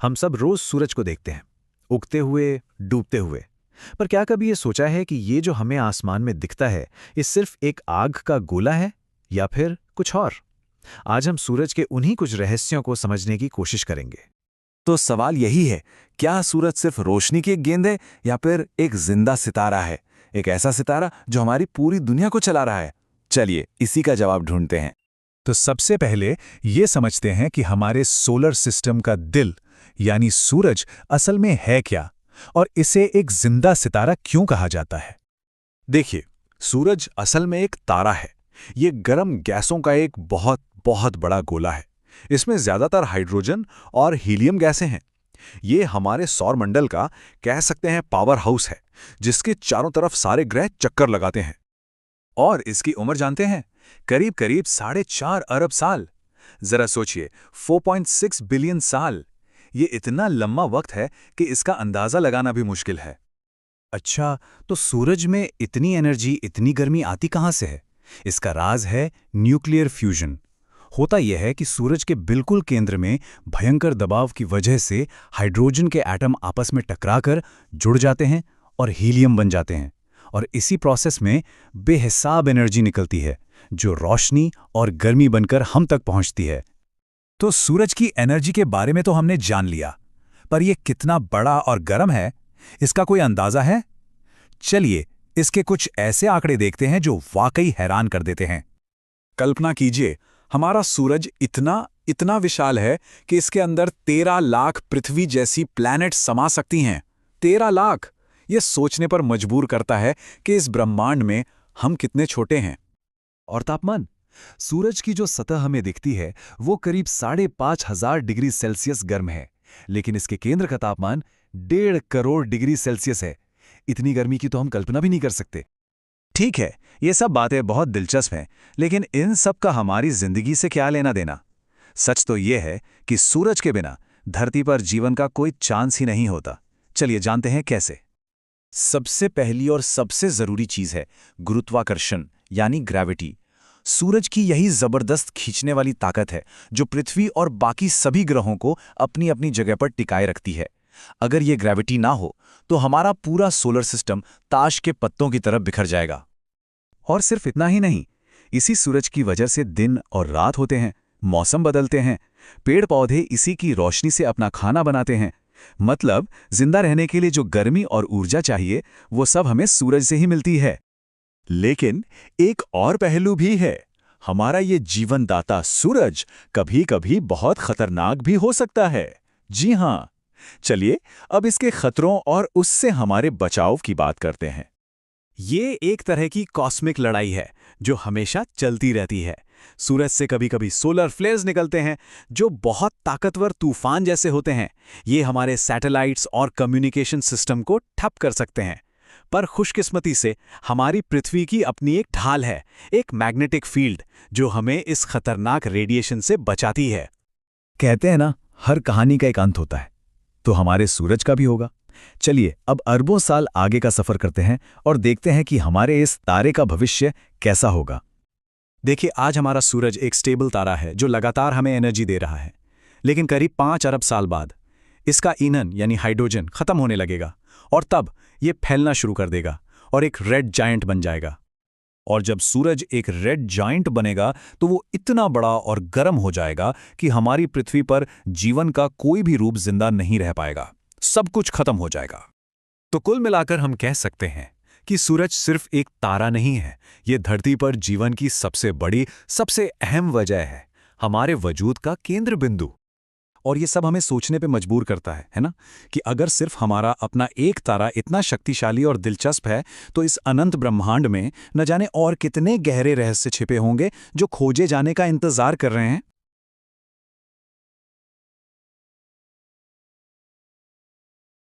हम सब रोज सूरज को देखते हैं, उगते हुए, डूबते हुए। पर क्या कभी ये सोचा है कि ये जो हमें आसमान में दिखता है, ये सिर्फ एक आग का गोला है या फिर कुछ और? आज हम सूरज के उन्हीं कुछ रहस्यों को समझने की कोशिश करेंगे। तो सवाल यही है, क्या सूरज सिर्फ रोशनी की एक गेंद है या फिर एक जिंदा सितारा है? एक ऐसा सितारा जो हमारी पूरी दुनिया को चला रहा है। चलिए इसी का जवाब ढूंढते हैं। तो सबसे पहले ये समझते हैं कि हमारे सोलर सिस्टम का दिल यानी सूरज असल में है क्या, और इसे एक जिंदा सितारा क्यों कहा जाता है। देखिए, सूरज असल में एक तारा है। ये गर्म गैसों का एक बहुत बहुत बड़ा गोला है। इसमें ज्यादातर हाइड्रोजन और हीलियम गैसें हैं। ये हमारे सौरमंडल का कह सकते हैं पावर हाउस है, जिसके चारों तरफ सारे ग्रह चक्कर लगाते हैं। और इसकी उम्र जानते हैं? करीब करीब 4.5 अरब साल। जरा सोचिए, 4.6 बिलियन साल। ये इतना लंबा वक्त है कि इसका अंदाजा लगाना भी मुश्किल है। अच्छा, तो सूरज में इतनी एनर्जी, इतनी गर्मी आती कहाँ से है? इसका राज है न्यूक्लियर फ्यूजन। होता यह है कि सूरज के बिल्कुल केंद्र में भयंकर दबाव की वजह से हाइड्रोजन के एटम आपस में टकराकर जुड़ जाते हैं और हीलियम बन जाते हैं, और इसी प्रोसेस में बेहिसाब एनर्जी निकलती है जो रोशनी और गर्मी बनकर हम तक पहुंचती है। तो सूरज की एनर्जी के बारे में तो हमने जान लिया, पर यह कितना बड़ा और गर्म है, इसका कोई अंदाजा है? चलिए इसके कुछ ऐसे आंकड़े देखते हैं जो वाकई हैरान कर देते हैं। कल्पना कीजिए, हमारा सूरज इतना विशाल है कि इसके अंदर 13 लाख पृथ्वी जैसी प्लैनेट समा सकती हैं। 13 लाख! यह सोचने पर मजबूर करता है कि इस ब्रह्मांड में हम कितने छोटे हैं। और तापमान? सूरज की जो सतह हमें दिखती है वो करीब 5,500 डिग्री सेल्सियस गर्म है, लेकिन इसके केंद्र का तापमान 1.5 करोड़ डिग्री सेल्सियस है। इतनी गर्मी की तो हम कल्पना भी नहीं कर सकते। ठीक है, ये सब बातें बहुत दिलचस्प हैं, लेकिन इन सब का हमारी जिंदगी से क्या लेना देना? सच तो ये है कि सूरज के बिना धरती पर जीवन का कोई चांस ही नहीं होता। चलिए जानते हैं कैसे। सबसे पहली और सबसे जरूरी चीज है गुरुत्वाकर्षण यानी ग्रेविटी। सूरज की यही जबरदस्त खींचने वाली ताकत है जो पृथ्वी और बाकी सभी ग्रहों को अपनी अपनी जगह पर टिकाए रखती है। अगर ये ग्रेविटी ना हो तो हमारा पूरा सोलर सिस्टम ताश के पत्तों की तरफ बिखर जाएगा। और सिर्फ इतना ही नहीं, इसी सूरज की वजह से दिन और रात होते हैं, मौसम बदलते हैं, पेड़ पौधे इसी की रोशनी से अपना खाना बनाते हैं। मतलब जिंदा रहने के लिए जो गर्मी और ऊर्जा चाहिए वो सब हमें सूरज से ही मिलती है। लेकिन एक और पहलू भी है। हमारा ये जीवनदाता सूरज कभी कभी बहुत खतरनाक भी हो सकता है। जी हाँ, चलिए अब इसके खतरों और उससे हमारे बचाव की बात करते हैं। ये एक तरह की कॉस्मिक लड़ाई है जो हमेशा चलती रहती है। सूरज से कभी कभी सोलर फ्लेयर्स निकलते हैं जो बहुत ताकतवर तूफान जैसे होते हैं। ये हमारे सैटेलाइट्स और कम्युनिकेशन सिस्टम को ठप कर सकते हैं। पर खुशकिस्मती से हमारी पृथ्वी की अपनी एक ढाल है, एक मैग्नेटिक फील्ड, जो हमें इस खतरनाक रेडिएशन से बचाती है। कहते हैं ना, हर कहानी का एक अंत होता है, तो हमारे सूरज का भी होगा। चलिए अब अरबों साल आगे का सफर करते हैं और देखते हैं कि हमारे इस तारे का भविष्य कैसा होगा। देखिए, आज हमारा सूरज एक स्टेबल तारा है जो लगातार हमें एनर्जी दे रहा है। लेकिन करीब 5 अरब साल बाद इसका ईंधन यानी हाइड्रोजन खत्म होने लगेगा, और तब ये फैलना शुरू कर देगा और एक रेड जायंट बन जाएगा। और जब सूरज एक रेड जायंट बनेगा तो वो इतना बड़ा और गर्म हो जाएगा कि हमारी पृथ्वी पर जीवन का कोई भी रूप जिंदा नहीं रह पाएगा। सब कुछ खत्म हो जाएगा। तो कुल मिलाकर हम कह सकते हैं कि सूरज सिर्फ एक तारा नहीं है, ये धरती पर जीवन की सबसे बड़ी, सबसे अहम वजह है, हमारे वजूद का केंद्र बिंदु। और ये सब हमें सोचने पे मजबूर करता है ना, कि अगर सिर्फ हमारा अपना एक तारा इतना शक्तिशाली और दिलचस्प है तो इस अनंत ब्रह्मांड में न जाने और कितने गहरे रहस्य छिपे होंगे जो खोजे जाने का इंतजार कर रहे हैं।